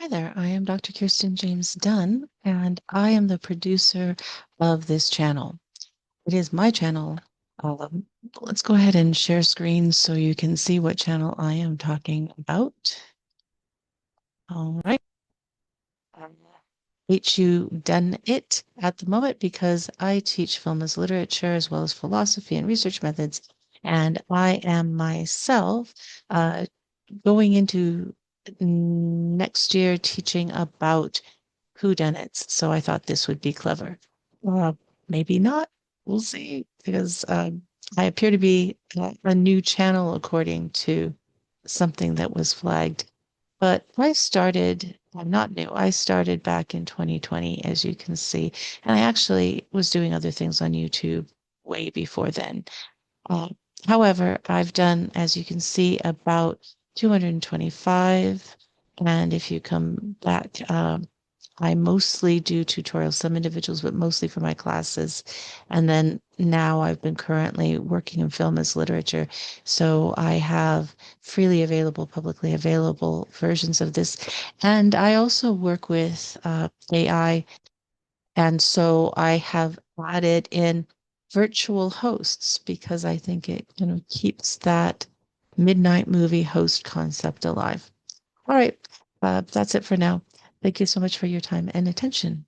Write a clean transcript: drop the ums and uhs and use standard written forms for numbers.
Hi there, I am Dr. Kirsten James Dunn, and I am the producer of this channel. It is my channel. Let's go ahead and share screen so you can see what channel I am talking about. All right. HU done it at the moment because I teach film as literature as well as philosophy and research methods. And I am myself going into next year teaching about whodunits. So I thought this would be clever. Uh, Maybe not. We'll see. Because I appear to be a new channel according to something that was flagged. But I'm not new. I started back in 2020, as you can see. And I actually was doing other things on YouTube way before then. Uh, However, I've done, as you can see, about 225. And if you come back, I mostly do tutorials, some individuals, but mostly for my classes. And then now I've been currently working in film as literature. So I have freely available, publicly available versions of this. And I also work with AI, and so I have added in virtual hosts because I think it kind of keeps that midnight movie host concept alive. All right, that's it for now. Thank you so much for your time and attention.